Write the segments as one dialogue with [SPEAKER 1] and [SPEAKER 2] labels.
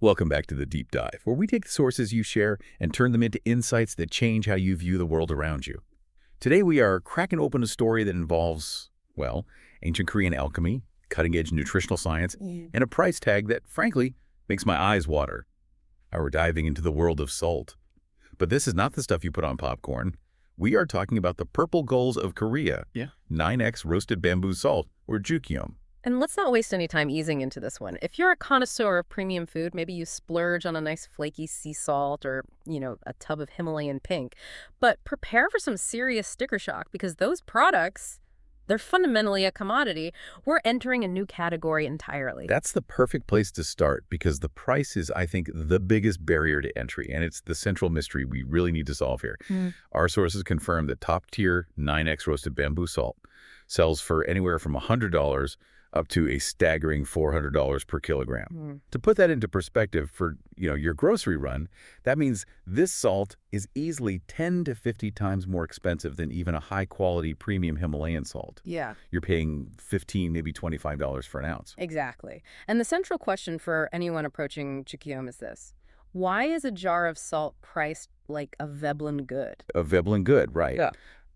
[SPEAKER 1] Welcome back to the Deep Dive, where we take the sources you share and turn them into insights that change how you view the world around you. Today we are cracking open a story that involves, well, ancient Korean alchemy, cutting-edge nutritional science, and a price tag that, frankly, makes my eyes water. We're diving into the world of salt. But this is not the stuff you put on popcorn. We are talking about the purple gulls of Korea, 9x roasted bamboo salt, or Jukyeom.
[SPEAKER 2] And let's not waste any time easing into this one. If you're a connoisseur of premium food, maybe you splurge on a nice flaky sea salt or, a tub of Himalayan pink. But prepare for some serious sticker shock because those products, they're fundamentally a commodity. We're entering a new category entirely.
[SPEAKER 1] That's the perfect place to start because the price is, I think, the biggest barrier to entry, and it's the central mystery we really need to solve here. Our sources confirm that top-tier 9x roasted bamboo salt sells for anywhere from $100 up to a staggering $400 per kilogram. To put that into perspective for your grocery run, that means this salt is easily 10 to 50 times more expensive than even a high-quality premium Himalayan salt.
[SPEAKER 2] Yeah.
[SPEAKER 1] You're paying $15, maybe $25 for an ounce.
[SPEAKER 2] Exactly. And the central question for anyone approaching Jukyeom is this. Why is a jar of salt priced like a Veblen good?
[SPEAKER 1] A Veblen good, right.
[SPEAKER 2] Yeah.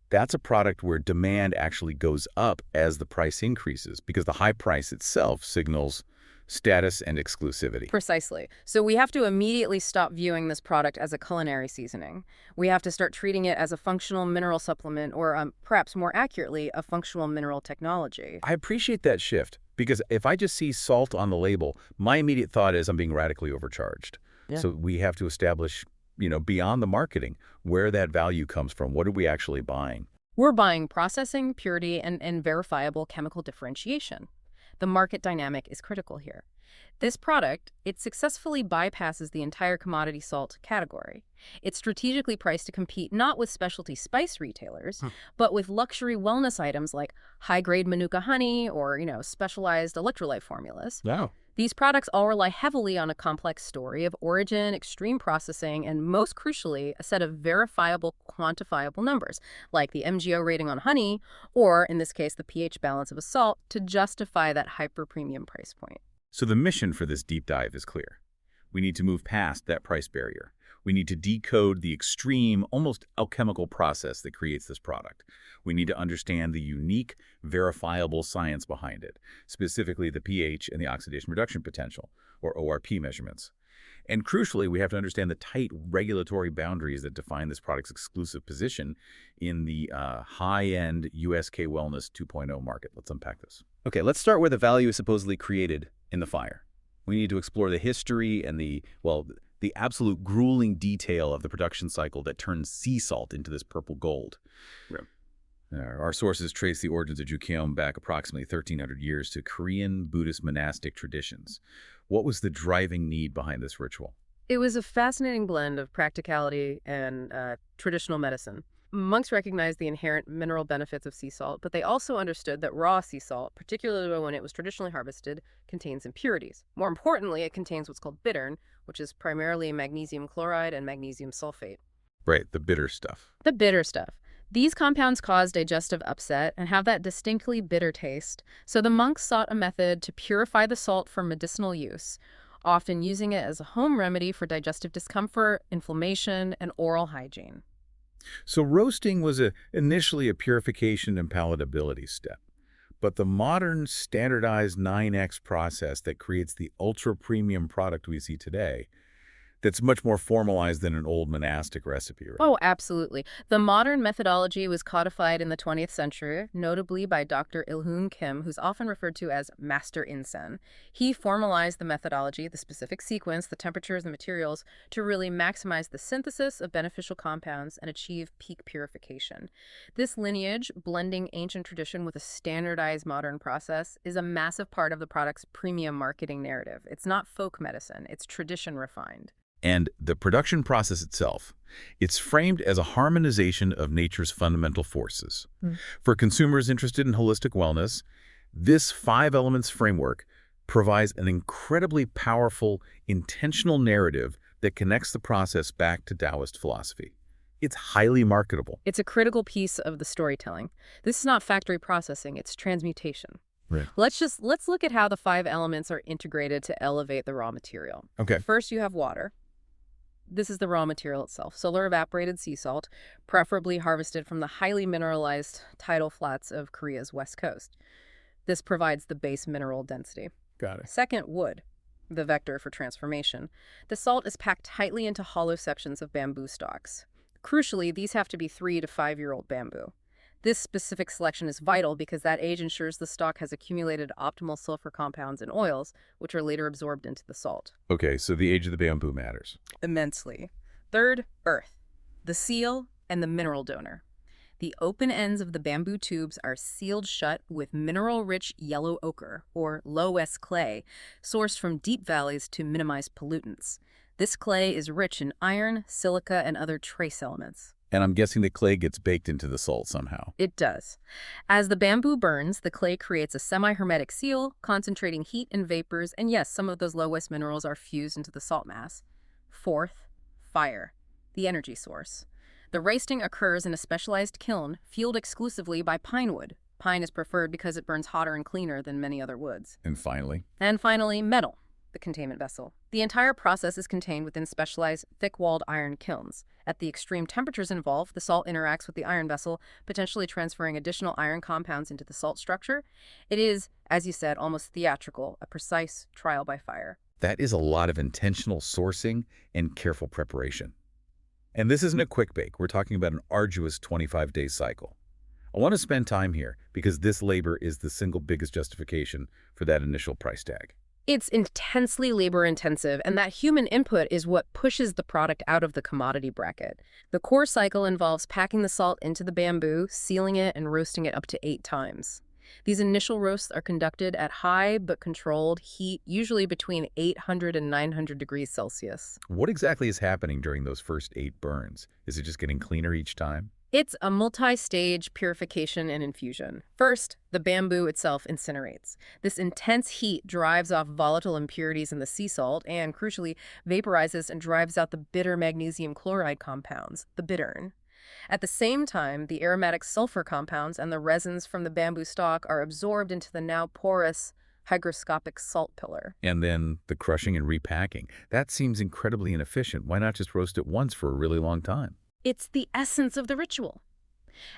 [SPEAKER 1] That's a product where demand actually goes up as the price increases because the high price itself signals status and exclusivity.
[SPEAKER 2] Precisely. So we have to immediately stop viewing this product as a culinary seasoning. We have to start treating it as a functional mineral supplement or perhaps more accurately, a functional mineral technology.
[SPEAKER 1] I appreciate that shift because if I just see salt on the label, my immediate thought is I'm being radically overcharged.
[SPEAKER 2] Yeah.
[SPEAKER 1] So we have to establish beyond the marketing, where that value comes from. What are we actually buying?
[SPEAKER 2] We're buying processing, purity, and verifiable chemical differentiation. The market dynamic is critical here. This product, it successfully bypasses the entire commodity salt category. It's strategically priced to compete not with specialty spice retailers, but with luxury wellness items like high-grade Manuka honey or, specialized electrolyte formulas.
[SPEAKER 1] Wow.
[SPEAKER 2] These products all rely heavily on a complex story of origin, extreme processing, and most crucially, a set of verifiable, quantifiable numbers, like the MGO rating on honey, or in this case, the pH balance of a salt, to justify that hyper-premium price point.
[SPEAKER 1] So the mission for this deep dive is clear. We need to move past that price barrier. We need to decode the extreme, almost alchemical process that creates this product. We need to understand the unique, verifiable science behind it, specifically the pH and the oxidation reduction potential, or ORP measurements. And crucially, we have to understand the tight regulatory boundaries that define this product's exclusive position in the high-end USK Wellness 2.0 market. Let's unpack this.
[SPEAKER 3] Okay, let's start where the value is supposedly created in the fire. We need to explore the history and the absolute grueling detail of the production cycle that turns sea salt into this purple gold.
[SPEAKER 1] Our sources trace the origins of Jukyeom back approximately 1,300 years to Korean Buddhist monastic traditions. What was the driving need behind this ritual?
[SPEAKER 2] It was a fascinating blend of practicality and traditional medicine. Monks recognized the inherent mineral benefits of sea salt, but they also understood that raw sea salt, particularly when it was traditionally harvested, contains impurities. More importantly, it contains what's called bittern, which is primarily magnesium chloride and magnesium sulfate.
[SPEAKER 1] Right, the bitter stuff.
[SPEAKER 2] The bitter stuff. These compounds cause digestive upset and have that distinctly bitter taste, so the monks sought a method to purify the salt for medicinal use, often using it as a home remedy for digestive discomfort, inflammation, and oral hygiene.
[SPEAKER 1] So roasting was initially a purification and palatability step. But the modern standardized 9x process that creates the ultra-premium product we see today, that's much more formalized than an old monastic recipe, right?
[SPEAKER 2] Oh, absolutely. The modern methodology was codified in the 20th century, notably by Dr. Il-hoon Kim, who's often referred to as Master Insen. He formalized the methodology, the specific sequence, the temperatures, the materials, to really maximize the synthesis of beneficial compounds and achieve peak purification. This lineage, blending ancient tradition with a standardized modern process, is a massive part of the product's premium marketing narrative. It's not folk medicine, it's tradition refined.
[SPEAKER 1] And the production process itself, it's framed as a harmonization of nature's fundamental forces. For consumers interested in holistic wellness, this 5 elements framework provides an incredibly powerful, intentional narrative that connects the process back to Taoist philosophy. It's highly marketable.
[SPEAKER 2] It's a critical piece of the storytelling. This is not factory processing, it's transmutation.
[SPEAKER 3] Right.
[SPEAKER 2] Let's look at how the 5 elements are integrated to elevate the raw material.
[SPEAKER 3] Okay.
[SPEAKER 2] First, you have water. This is the raw material itself, solar evaporated sea salt, preferably harvested from the highly mineralized tidal flats of Korea's west coast. This provides the base mineral density.
[SPEAKER 3] Got it.
[SPEAKER 2] Second, wood, the vector for transformation. The salt is packed tightly into hollow sections of bamboo stalks. Crucially, these have to be 3 to 5-year-old bamboo. This specific selection is vital because that age ensures the stalk has accumulated optimal sulfur compounds and oils, which are later absorbed into the salt.
[SPEAKER 1] Okay, so the age of the bamboo matters.
[SPEAKER 2] Immensely. Third, earth, the seal and the mineral donor. The open ends of the bamboo tubes are sealed shut with mineral-rich yellow ochre, or low-S clay, sourced from deep valleys to minimize pollutants. This clay is rich in iron, silica, and other trace elements.
[SPEAKER 3] And I'm guessing the clay gets baked into the salt somehow.
[SPEAKER 2] It does. As the bamboo burns, the clay creates a semi-hermetic seal, concentrating heat and vapors, and yes, some of those low-S minerals are fused into the salt mass. Fourth, fire, the energy source. The roasting occurs in a specialized kiln, fueled exclusively by pine wood. Pine is preferred because it burns hotter and cleaner than many other woods.
[SPEAKER 3] And finally,
[SPEAKER 2] metal, the containment vessel. The entire process is contained within specialized, thick-walled iron kilns. At the extreme temperatures involved, the salt interacts with the iron vessel, potentially transferring additional iron compounds into the salt structure. It is, as you said, almost theatrical, a precise trial by fire.
[SPEAKER 1] That is a lot of intentional sourcing and careful preparation. And this isn't a quick bake. We're talking about an arduous 25-day cycle. I want to spend time here because this labor is the single biggest justification for that initial price tag.
[SPEAKER 2] It's intensely labor-intensive, and that human input is what pushes the product out of the commodity bracket. The core cycle involves packing the salt into the bamboo, sealing it, and roasting it up to 8 times. These initial roasts are conducted at high but controlled heat, usually between 800 and 900 degrees Celsius.
[SPEAKER 1] What exactly is happening during those first 8 burns? Is it just getting cleaner each time?
[SPEAKER 2] It's a multi-stage purification and infusion. First, the bamboo itself incinerates. This intense heat drives off volatile impurities in the sea salt and, crucially, vaporizes and drives out the bitter magnesium chloride compounds, the bittern. At the same time, the aromatic sulfur compounds and the resins from the bamboo stalk are absorbed into the now porous, hygroscopic salt pillar.
[SPEAKER 1] And then the crushing and repacking. That seems incredibly inefficient. Why not just roast it once for a really long time?
[SPEAKER 2] It's the essence of the ritual.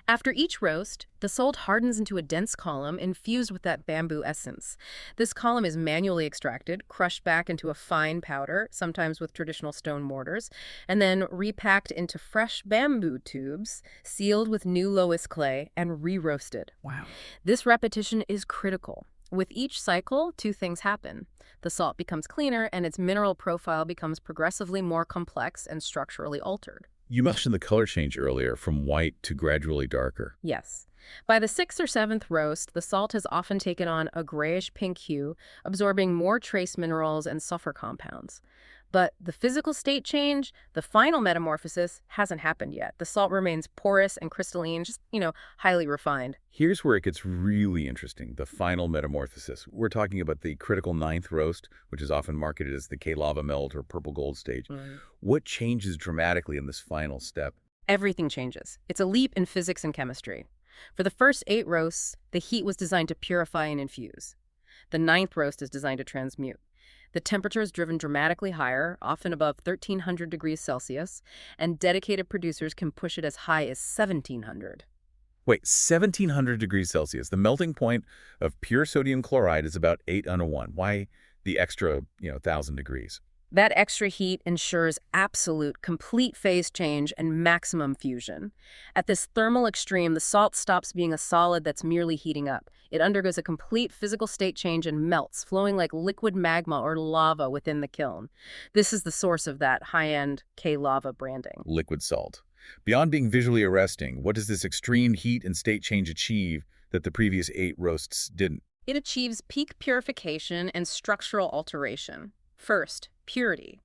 [SPEAKER 2] After each roast, the salt hardens into a dense column infused with that bamboo essence. This column is manually extracted, crushed back into a fine powder, sometimes with traditional stone mortars, and then repacked into fresh bamboo tubes, sealed with new loess clay, and re-roasted.
[SPEAKER 3] Wow.
[SPEAKER 2] This repetition is critical. With each cycle, 2 things happen. The salt becomes cleaner, and its mineral profile becomes progressively more complex and structurally altered.
[SPEAKER 1] You mentioned the color change earlier, from white to gradually darker.
[SPEAKER 2] Yes. By the 6th or 7th roast, the salt has often taken on a grayish-pink hue, absorbing more trace minerals and sulfur compounds. But the physical state change, the final metamorphosis, hasn't happened yet. The salt remains porous and crystalline, just, highly refined.
[SPEAKER 1] Here's where it gets really interesting, the final metamorphosis. We're talking about the critical 9th roast, which is often marketed as the K-lava melt or purple gold stage. What changes dramatically in this final step?
[SPEAKER 2] Everything changes. It's a leap in physics and chemistry. For the first 8 roasts, the heat was designed to purify and infuse. The 9th roast is designed to transmute. The temperature is driven dramatically higher, often above 1,300 degrees Celsius, and dedicated producers can push it as high as 1,700.
[SPEAKER 1] Wait, 1,700 degrees Celsius. The melting point of pure sodium chloride is about 8/1. Why the extra, 1,000 degrees?
[SPEAKER 2] That extra heat ensures absolute, complete phase change and maximum fusion. At this thermal extreme, the salt stops being a solid that's merely heating up. It undergoes a complete physical state change and melts, flowing like liquid magma or lava within the kiln. This is the source of that high-end K-lava branding.
[SPEAKER 1] Liquid salt. Beyond being visually arresting, what does this extreme heat and state change achieve that the previous 8 roasts didn't?
[SPEAKER 2] It achieves peak purification and structural alteration. First, purity.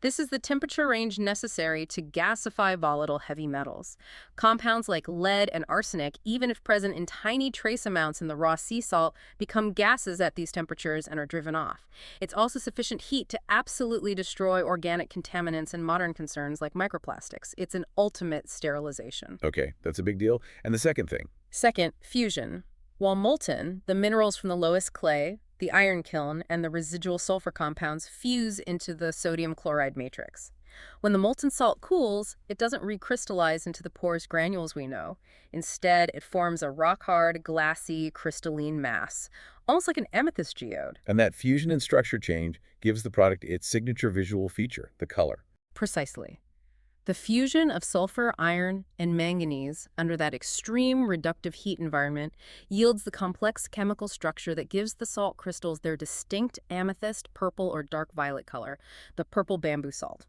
[SPEAKER 2] This is the temperature range necessary to gasify volatile heavy metals. Compounds like lead and arsenic, even if present in tiny trace amounts in the raw sea salt, become gases at these temperatures and are driven off. It's also sufficient heat to absolutely destroy organic contaminants and modern concerns like microplastics. It's an ultimate sterilization.
[SPEAKER 1] Okay, that's a big deal. And the second thing?
[SPEAKER 2] Second, fusion. While molten, the minerals from the lowest clay, the iron kiln, and the residual sulfur compounds fuse into the sodium chloride matrix. When the molten salt cools, it doesn't recrystallize into the porous granules we know. Instead, it forms a rock-hard, glassy, crystalline mass, almost like an amethyst geode.
[SPEAKER 1] And that fusion and structure change gives the product its signature visual feature, the color.
[SPEAKER 2] Precisely. The fusion of sulfur, iron, and manganese under that extreme reductive heat environment yields the complex chemical structure that gives the salt crystals their distinct amethyst, purple, or dark violet color, the purple bamboo salt.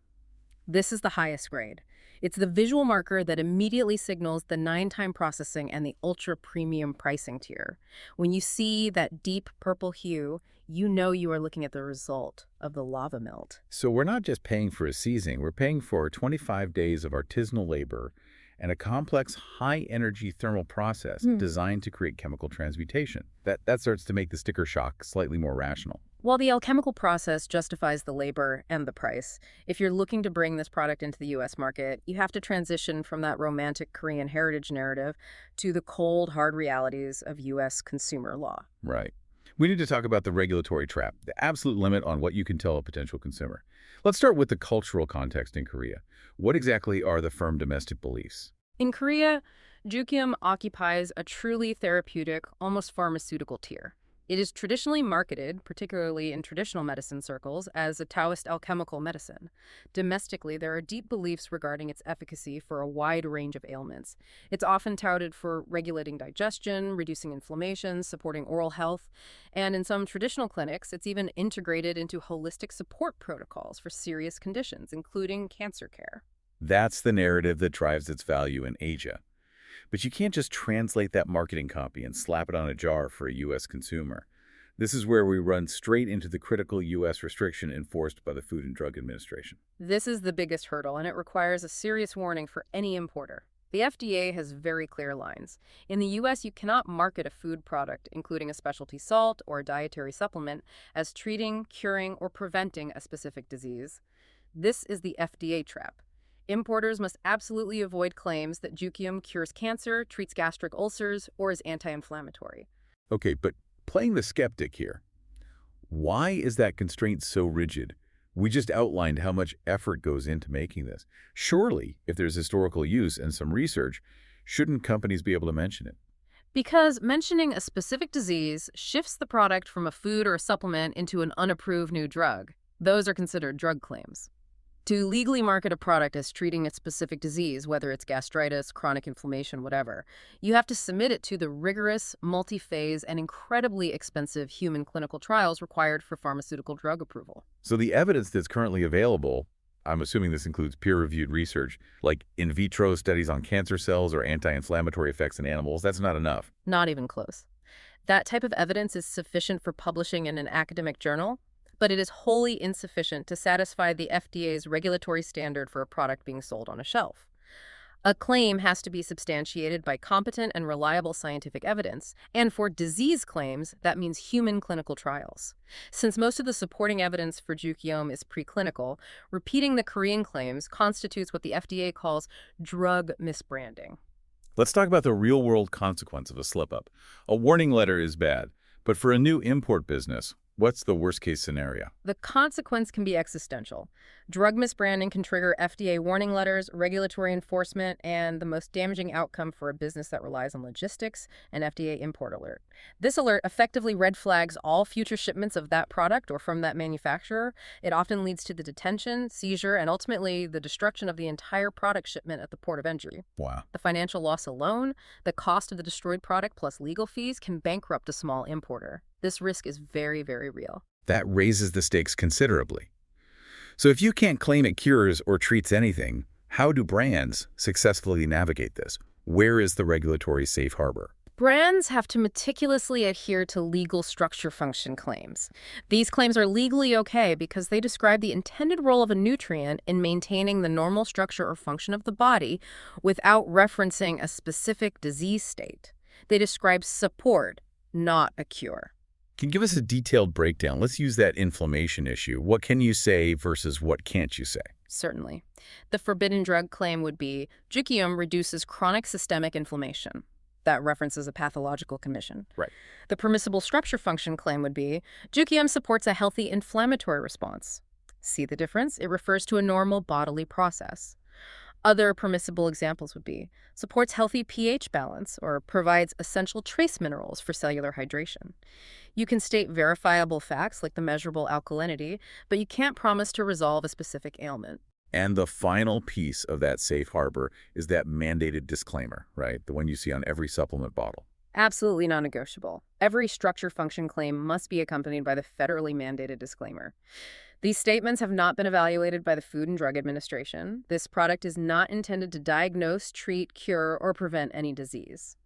[SPEAKER 2] This is the highest grade. It's the visual marker that immediately signals the 9-time processing and the ultra-premium pricing tier. When you see that deep purple hue, you know you are looking at the result of the lava melt.
[SPEAKER 1] So we're not just paying for a seasoning, we're paying for 25 days of artisanal labor and a complex high-energy thermal process designed to create chemical transmutation. That starts to make the sticker shock slightly more rational.
[SPEAKER 2] While the alchemical process justifies the labor and the price, if you're looking to bring this product into the U.S. market, you have to transition from that romantic Korean heritage narrative to the cold, hard realities of U.S. consumer law.
[SPEAKER 1] Right. We need to talk about the regulatory trap, the absolute limit on what you can tell a potential consumer. Let's start with the cultural context in Korea. What exactly are the firm domestic beliefs?
[SPEAKER 2] In Korea, Jukyeom occupies a truly therapeutic, almost pharmaceutical tier. It is traditionally marketed, particularly in traditional medicine circles, as a Taoist alchemical medicine. Domestically, there are deep beliefs regarding its efficacy for a wide range of ailments. It's often touted for regulating digestion, reducing inflammation, supporting oral health, and in some traditional clinics, it's even integrated into holistic support protocols for serious conditions, including cancer care.
[SPEAKER 1] That's the narrative that drives its value in Asia. But you can't just translate that marketing copy and slap it on a jar for a U.S. consumer. This is where we run straight into the critical U.S. restriction enforced by the Food and Drug Administration.
[SPEAKER 2] This is the biggest hurdle, and it requires a serious warning for any importer. The FDA has very clear lines. In the U.S., you cannot market a food product, including a specialty salt or a dietary supplement, as treating, curing, or preventing a specific disease. This is the FDA trap. Importers must absolutely avoid claims that Jukyeom cures cancer, treats gastric ulcers, or is anti-inflammatory.
[SPEAKER 1] Okay, but playing the skeptic here, why is that constraint so rigid? We just outlined how much effort goes into making this. Surely, if there's historical use and some research, shouldn't companies be able to mention it?
[SPEAKER 2] Because mentioning a specific disease shifts the product from a food or a supplement into an unapproved new drug. Those are considered drug claims. To legally market a product as treating a specific disease, whether it's gastritis, chronic inflammation, whatever, you have to submit it to the rigorous, multi-phase, and incredibly expensive human clinical trials required for pharmaceutical drug approval.
[SPEAKER 1] So the evidence that's currently available, I'm assuming this includes peer-reviewed research, like in vitro studies on cancer cells or anti-inflammatory effects in animals, that's not enough.
[SPEAKER 2] Not even close. That type of evidence is sufficient for publishing in an academic journal, but it is wholly insufficient to satisfy the FDA's regulatory standard for a product being sold on a shelf. A claim has to be substantiated by competent and reliable scientific evidence, and for disease claims, that means human clinical trials. Since most of the supporting evidence for Jukyeom is preclinical, repeating the Korean claims constitutes what the FDA calls drug misbranding.
[SPEAKER 1] Let's talk about the real-world consequence of a slip-up. A warning letter is bad, but for a new import business, what's the worst-case scenario?
[SPEAKER 2] The consequence can be existential. Drug misbranding can trigger FDA warning letters, regulatory enforcement, and the most damaging outcome for a business that relies on logistics, an FDA import alert. This alert effectively red flags all future shipments of that product or from that manufacturer. It often leads to the detention, seizure, and ultimately the destruction of the entire product shipment at the port of entry.
[SPEAKER 1] Wow.
[SPEAKER 2] The financial loss alone, the cost of the destroyed product plus legal fees, can bankrupt a small importer. This risk is very, very real.
[SPEAKER 1] That raises the stakes considerably. So if you can't claim it cures or treats anything, how do brands successfully navigate this? Where is the regulatory safe harbor?
[SPEAKER 2] Brands have to meticulously adhere to legal structure function claims. These claims are legally okay because they describe the intended role of a nutrient in maintaining the normal structure or function of the body without referencing a specific disease state. They describe support, not a cure.
[SPEAKER 1] Can you give us a detailed breakdown? Let's use that inflammation issue. What can you say versus what can't you say?
[SPEAKER 2] Certainly. The forbidden drug claim would be Jukyeom reduces chronic systemic inflammation. That references a pathological condition.
[SPEAKER 1] Right.
[SPEAKER 2] The permissible structure-function claim would be, Jukyeom supports a healthy inflammatory response. See the difference? It refers to a normal bodily process. Other permissible examples would be, supports healthy pH balance or provides essential trace minerals for cellular hydration. You can state verifiable facts like the measurable alkalinity, but you can't promise to resolve a specific ailment.
[SPEAKER 1] And the final piece of that safe harbor is that mandated disclaimer, right? The one you see on every supplement bottle.
[SPEAKER 2] Absolutely non-negotiable. Every structure-function claim must be accompanied by the federally mandated disclaimer. These statements have not been evaluated by the Food and Drug Administration. This product is not intended to diagnose, treat, cure, or prevent any disease.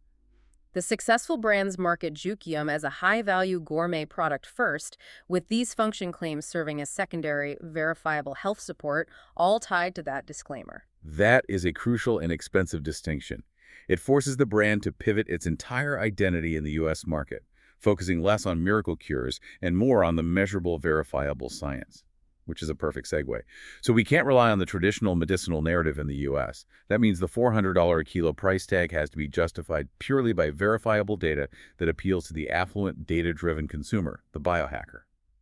[SPEAKER 2] The successful brands market Jukyeom as a high-value gourmet product first, with these function claims serving as secondary, verifiable health support, all tied to that disclaimer.
[SPEAKER 1] That is a crucial and expensive distinction. It forces the brand to pivot its entire identity in the U.S. market, focusing less on miracle cures and more on the measurable, verifiable science, which is a perfect segue. So we can't rely on the traditional medicinal narrative in the U.S. That means the $400 a kilo price tag has to be justified purely by verifiable data that appeals to the affluent, data-driven consumer, the biohacker.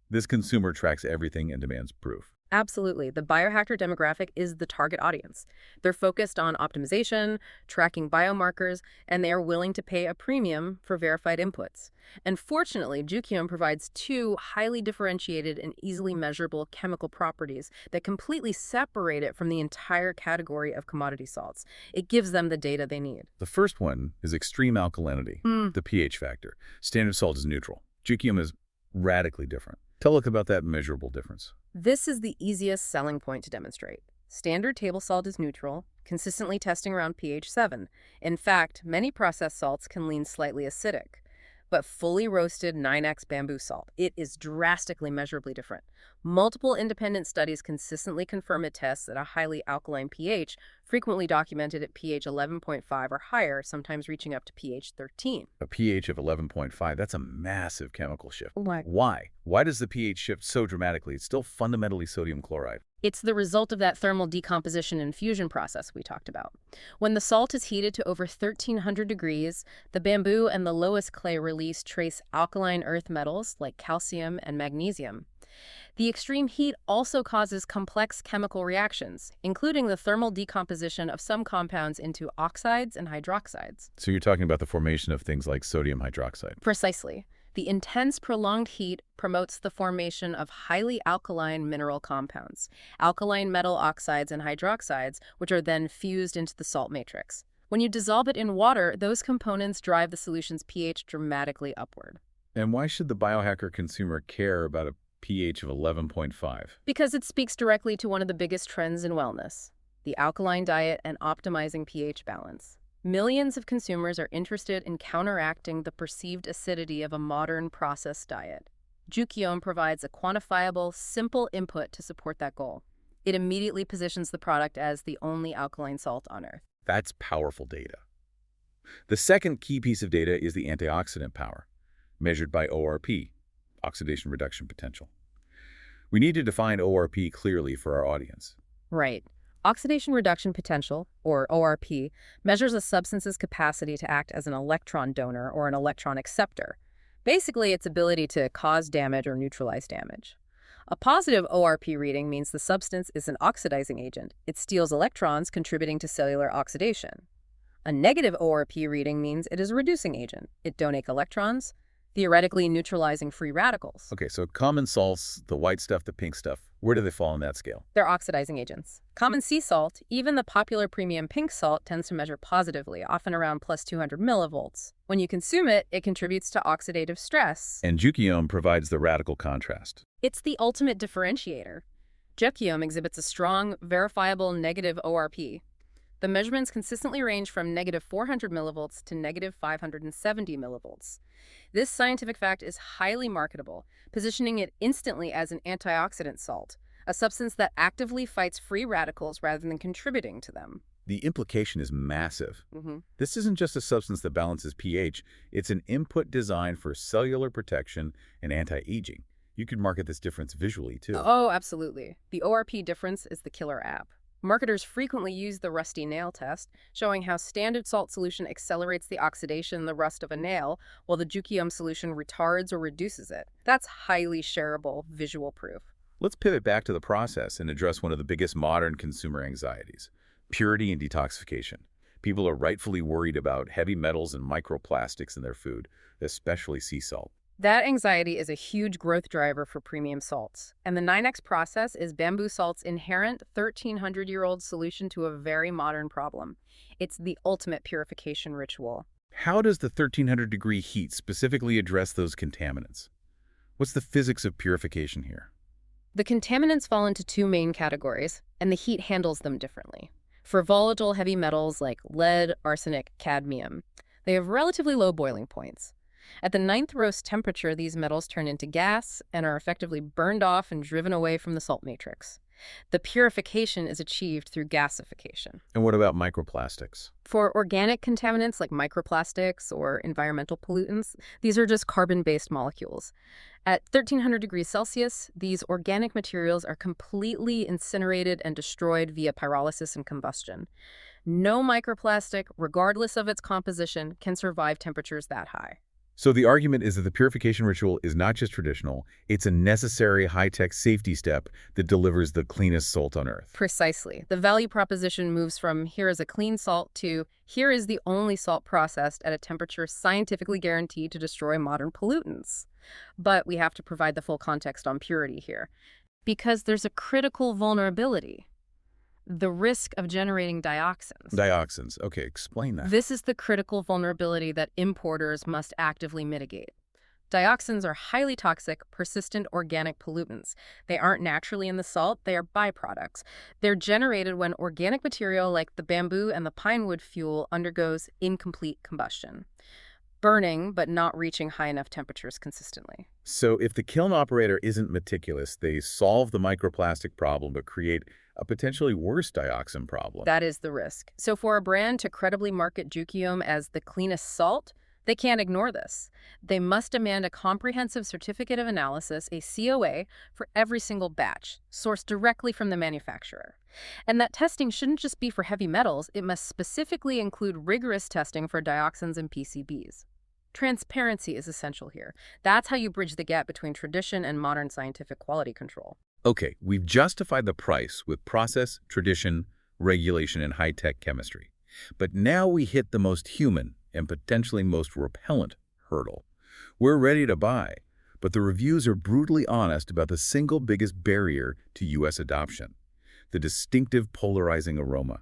[SPEAKER 1] This consumer tracks everything and demands proof.
[SPEAKER 2] Absolutely. The biohacker demographic is the target audience. They're focused on optimization, tracking biomarkers, and they are willing to pay a premium for verified inputs. And fortunately, Jukyeom provides two highly differentiated and easily measurable chemical properties that completely separate it from the entire category of commodity salts. It gives them the data they need.
[SPEAKER 1] The first one is extreme alkalinity, the pH factor. Standard salt is neutral. Jukyeom is radically different. Tell us about that measurable difference.
[SPEAKER 2] This is the easiest selling point to demonstrate. Standard table salt is neutral, consistently testing around pH 7. In fact, many processed salts can lean slightly acidic. But fully roasted 9X bamboo salt, it is drastically measurably different. Multiple independent studies consistently confirm it tests at a highly alkaline pH, frequently documented at pH 11.5 or higher, sometimes reaching up to pH 13.
[SPEAKER 1] A pH of 11.5, that's a massive chemical shift.
[SPEAKER 2] Why?
[SPEAKER 1] Why does the pH shift so dramatically? It's still fundamentally sodium chloride.
[SPEAKER 2] It's the result of that thermal decomposition and fusion process we talked about. When the salt is heated to over 1,300 degrees, the bamboo and the lowest clay release trace alkaline earth metals like calcium and magnesium. The extreme heat also causes complex chemical reactions, including the thermal decomposition of some compounds into oxides and hydroxides.
[SPEAKER 1] So you're talking about the formation of things like sodium hydroxide.
[SPEAKER 2] Precisely. The intense, prolonged heat promotes the formation of highly alkaline mineral compounds, alkaline metal oxides and hydroxides, which are then fused into the salt matrix. When you dissolve it in water, those components drive the solution's pH dramatically upward.
[SPEAKER 1] And why should the biohacker consumer care about a pH of 11.5?
[SPEAKER 2] Because it speaks directly to one of the biggest trends in wellness, the alkaline diet and optimizing pH balance. Millions of consumers are interested in counteracting the perceived acidity of a modern processed diet. Jukyeom provides a quantifiable, simple input to support that goal. It immediately positions the product as the only alkaline salt on Earth.
[SPEAKER 1] That's powerful data. The second key piece of data is the antioxidant power, measured by ORP, oxidation reduction potential. We need to define ORP clearly for our audience.
[SPEAKER 2] Right. Oxidation reduction potential, or ORP, measures a substance's capacity to act as an electron donor or an electron acceptor. Basically, its ability to cause damage or neutralize damage. A positive ORP reading means the substance is an oxidizing agent. It steals electrons, contributing to cellular oxidation. A negative ORP reading means it is a reducing agent. It donates electrons, theoretically neutralizing free radicals.
[SPEAKER 1] Okay, so common salts, the white stuff, the pink stuff, where do they fall on that scale?
[SPEAKER 2] They're oxidizing agents. Common sea salt, even the popular premium pink salt, tends to measure positively, often around plus 200 millivolts. When you consume it, it contributes to oxidative stress.
[SPEAKER 1] And Jukyeom provides the radical contrast.
[SPEAKER 2] It's the ultimate differentiator. Jukyeom exhibits a strong, verifiable negative ORP. The measurements consistently range from negative 400 millivolts to negative 570 millivolts. This scientific fact is highly marketable, positioning it instantly as an antioxidant salt, a substance that actively fights free radicals rather than contributing to them.
[SPEAKER 1] The implication is massive. This isn't just a substance that balances pH, it's an input designed for cellular protection and anti-aging. You could market this difference visually, too.
[SPEAKER 2] Oh, absolutely. The ORP difference is the killer app. Marketers frequently use the rusty nail test, showing how standard salt solution accelerates the oxidation and the rust of a nail, while the Jukyeom solution retards or reduces it. That's highly shareable visual proof.
[SPEAKER 1] Let's pivot back to the process and address one of the biggest modern consumer anxieties: purity and detoxification. People are rightfully worried about heavy metals and microplastics in their food, especially sea salt.
[SPEAKER 2] That anxiety is a huge growth driver for premium salts, and the 9X process is bamboo salt's inherent 1,300-year-old solution to a very modern problem. It's the ultimate purification ritual.
[SPEAKER 1] How does the 1300-degree heat specifically address those contaminants? What's the physics of purification here?
[SPEAKER 2] The contaminants fall into two main categories, and the heat handles them differently. For volatile heavy metals like lead, arsenic, cadmium, they have relatively low boiling points. At the 9th roast temperature, these metals turn into gas and are effectively burned off and driven away from the salt matrix. The purification is achieved through gasification.
[SPEAKER 1] And what about microplastics?
[SPEAKER 2] For organic contaminants like microplastics or environmental pollutants, these are just carbon-based molecules. At 1,300 degrees Celsius, these organic materials are completely incinerated and destroyed via pyrolysis and combustion. No microplastic, regardless of its composition, can survive temperatures that high.
[SPEAKER 1] So the argument is that the purification ritual is not just traditional, it's a necessary high-tech safety step that delivers the cleanest salt on Earth.
[SPEAKER 2] Precisely. The value proposition moves from here is a clean salt to here is the only salt processed at a temperature scientifically guaranteed to destroy modern pollutants. But we have to provide the full context on purity here, because there's a critical vulnerability: the risk of generating dioxins.
[SPEAKER 1] Dioxins. Okay, explain that.
[SPEAKER 2] This is the critical vulnerability that importers must actively mitigate. Dioxins are highly toxic, persistent organic pollutants. They aren't naturally in the salt, they are byproducts. They're generated when organic material like the bamboo and the pine wood fuel undergoes incomplete combustion, burning but not reaching high enough temperatures consistently.
[SPEAKER 1] So if the kiln operator isn't meticulous, they solve the microplastic problem but create a potentially worse dioxin problem.
[SPEAKER 2] That is the risk. So for a brand to credibly market Jukyeom as the cleanest salt, they can't ignore this. They must demand a comprehensive certificate of analysis, a COA, for every single batch, sourced directly from the manufacturer. And that testing shouldn't just be for heavy metals, it must specifically include rigorous testing for dioxins and PCBs. Transparency is essential here. That's how you bridge the gap between tradition and modern scientific quality control.
[SPEAKER 1] Okay, we've justified the price with process, tradition, regulation, and high-tech chemistry. But now we hit the most human and potentially most repellent hurdle. We're ready to buy, but the reviews are brutally honest about the single biggest barrier to U.S. adoption: the distinctive polarizing aroma.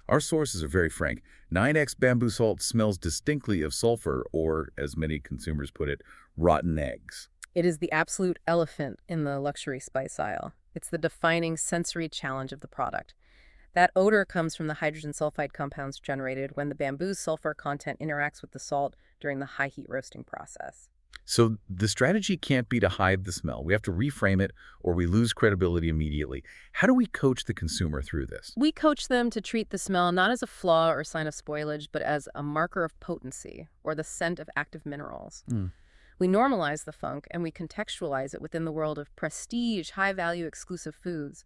[SPEAKER 1] Our sources are very frank. 9X bamboo salt smells distinctly of sulfur, or, as many consumers put it, rotten eggs.
[SPEAKER 2] It is the absolute elephant in the luxury spice aisle. It's the defining sensory challenge of the product. That odor comes from the hydrogen sulfide compounds generated when the bamboo's sulfur content interacts with the salt during the high heat roasting process.
[SPEAKER 1] So the strategy can't be to hide the smell. We have to reframe it, or we lose credibility immediately. How do we coach the consumer through this?
[SPEAKER 2] We coach them to treat the smell not as a flaw or sign of spoilage, but as a marker of potency or the scent of active minerals. We normalize the funk and we contextualize it within the world of prestige, high-value, exclusive foods.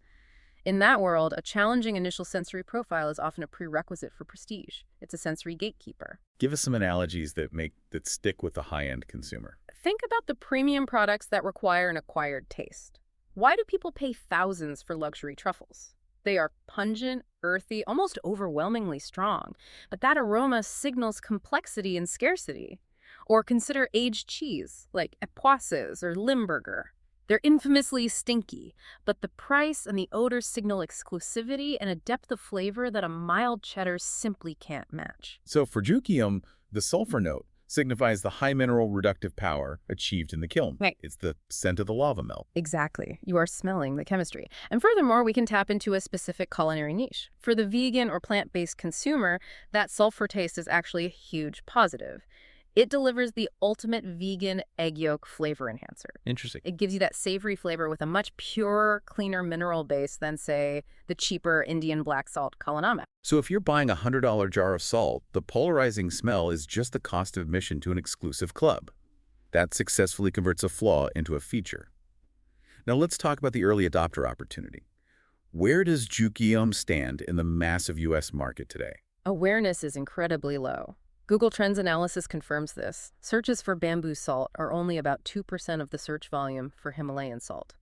[SPEAKER 2] In that world, a challenging initial sensory profile is often a prerequisite for prestige. It's a sensory gatekeeper.
[SPEAKER 1] Give us some analogies that stick with the high-end consumer.
[SPEAKER 2] Think about the premium products that require an acquired taste. Why do people pay thousands for luxury truffles? They are pungent, earthy, almost overwhelmingly strong, but that aroma signals complexity and scarcity. Or consider aged cheese, like Epoisses or Limburger. They're infamously stinky, but the price and the odor signal exclusivity and a depth of flavor that a mild cheddar simply can't match.
[SPEAKER 1] So for Jukyeom, the sulfur note signifies the high mineral reductive power achieved in the kiln.
[SPEAKER 2] Right.
[SPEAKER 1] It's the scent of the lava melt.
[SPEAKER 2] Exactly. You are smelling the chemistry. And furthermore, we can tap into a specific culinary niche. For the vegan or plant-based consumer, that sulfur taste is actually a huge positive. It delivers the ultimate vegan egg yolk flavor enhancer.
[SPEAKER 1] Interesting.
[SPEAKER 2] It gives you that savory flavor with a much purer, cleaner mineral base than, say, the cheaper Indian black salt Kalanama.
[SPEAKER 1] So if you're buying a $100 jar of salt, the polarizing smell is just the cost of admission to an exclusive club. That successfully converts a flaw into a feature. Now let's talk about the early adopter opportunity. Where does Jukyeom stand in the massive U.S. market today?
[SPEAKER 2] Awareness is incredibly low. Google Trends analysis confirms this. Searches for bamboo salt are only about 2% of the search volume for Himalayan salt.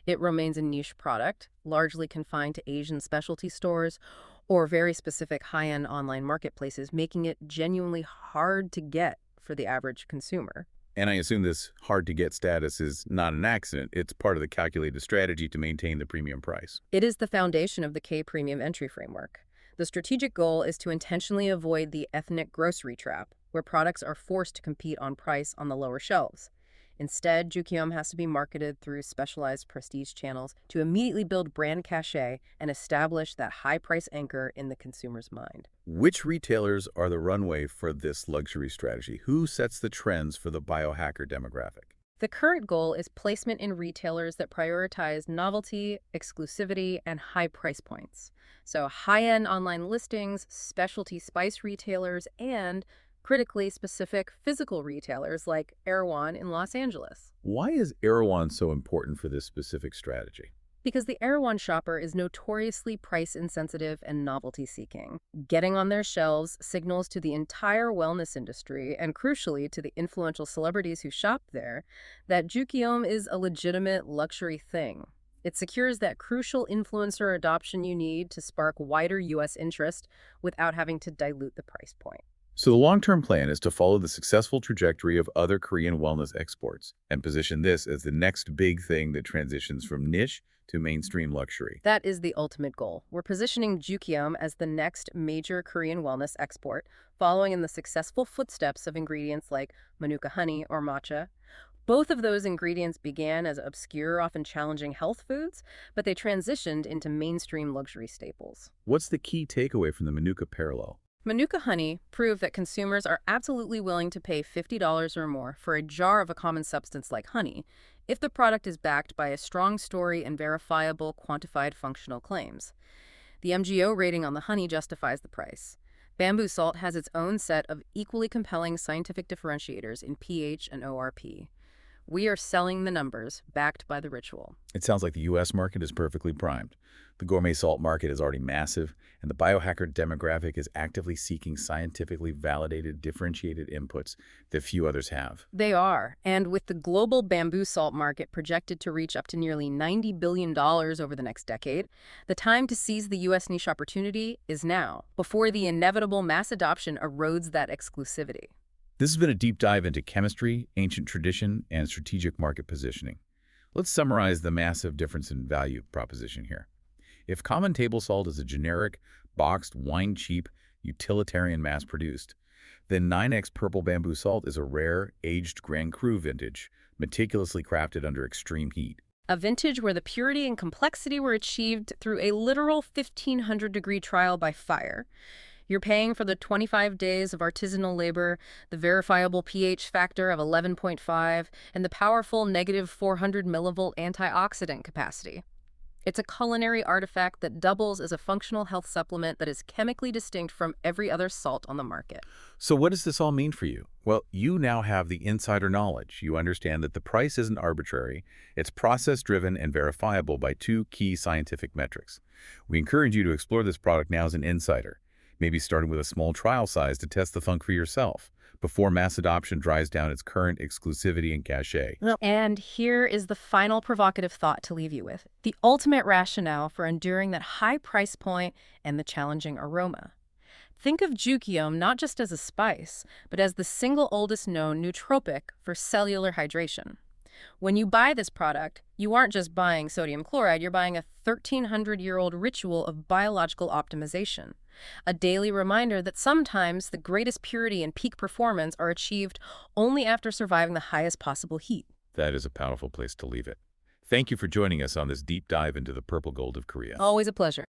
[SPEAKER 2] It remains a niche product, largely confined to Asian specialty stores or very specific high-end online marketplaces, making it genuinely hard to get for the average consumer.
[SPEAKER 1] And I assume this hard-to-get status is not an accident. It's part of the calculated strategy to maintain the premium price.
[SPEAKER 2] It is the foundation of the K-premium entry framework. The strategic goal is to intentionally avoid the ethnic grocery trap, where products are forced to compete on price on the lower shelves. Instead, Jukyeom has to be marketed through specialized prestige channels to immediately build brand cachet and establish that high price anchor in the consumer's mind.
[SPEAKER 1] Which retailers are the runway for this luxury strategy? Who sets the trends for the biohacker demographic?
[SPEAKER 2] The current goal is placement in retailers that prioritize novelty, exclusivity, and high price points. So high-end online listings, specialty spice retailers, and critically specific physical retailers like Erewhon in Los Angeles.
[SPEAKER 1] Why is Erewhon so important for this specific strategy?
[SPEAKER 2] Because the Erewhon shopper is notoriously price-insensitive and novelty-seeking. Getting on their shelves signals to the entire wellness industry, and crucially to the influential celebrities who shop there, that Jukyeom is a legitimate luxury thing. It secures that crucial influencer adoption you need to spark wider U.S. interest without having to dilute the price point.
[SPEAKER 1] So the long-term plan is to follow the successful trajectory of other Korean wellness exports and position this as the next big thing that transitions from niche to mainstream luxury.
[SPEAKER 2] That is the ultimate goal. We're positioning Jukyeom as the next major Korean wellness export, following in the successful footsteps of ingredients like manuka honey or matcha. Both of those ingredients began as obscure, often challenging health foods, but they transitioned into mainstream luxury staples.
[SPEAKER 1] What's the key takeaway from the Manuka parallel?
[SPEAKER 2] Manuka honey proved that consumers are absolutely willing to pay $50 or more for a jar of a common substance like honey if the product is backed by a strong story and verifiable, quantified functional claims. The MGO rating on the honey justifies the price. Bamboo salt has its own set of equally compelling scientific differentiators in pH and ORP. We are selling the numbers, backed by the ritual.
[SPEAKER 1] It sounds like the U.S. market is perfectly primed. The gourmet salt market is already massive, and the biohacker demographic is actively seeking scientifically validated, differentiated inputs that few others have.
[SPEAKER 2] They are, and with the global bamboo salt market projected to reach up to nearly $90 billion over the next decade, the time to seize the U.S. niche opportunity is now, before the inevitable mass adoption erodes that exclusivity.
[SPEAKER 1] This has been a deep dive into chemistry, ancient tradition, and strategic market positioning. Let's summarize the massive difference in value proposition here. If common table salt is a generic, boxed, wine-cheap, utilitarian mass-produced, then 9X purple bamboo salt is a rare, aged Grand Cru vintage, meticulously crafted under extreme heat.
[SPEAKER 2] A vintage where the purity and complexity were achieved through a literal 1,500-degree trial by fire. You're paying for the 25 days of artisanal labor, the verifiable pH factor of 11.5, and the powerful negative 400 millivolt antioxidant capacity. It's a culinary artifact that doubles as a functional health supplement that is chemically distinct from every other salt on the market.
[SPEAKER 1] So what does this all mean for you? Well, you now have the insider knowledge. You understand that the price isn't arbitrary. It's process-driven and verifiable by two key scientific metrics. We encourage you to explore this product now as an insider, maybe starting with a small trial size to test the funk for yourself before mass adoption drives down its current exclusivity and cachet.
[SPEAKER 2] And here is the final provocative thought to leave you with, the ultimate rationale for enduring that high price point and the challenging aroma. Think of Jukyeom not just as a spice, but as the single oldest known nootropic for cellular hydration. When you buy this product, you aren't just buying sodium chloride, you're buying a 1,300-year-old ritual of biological optimization. A daily reminder that sometimes the greatest purity and peak performance are achieved only after surviving the highest possible heat.
[SPEAKER 1] That is a powerful place to leave it. Thank you for joining us on this deep dive into the purple gold of Korea.
[SPEAKER 2] Always a pleasure.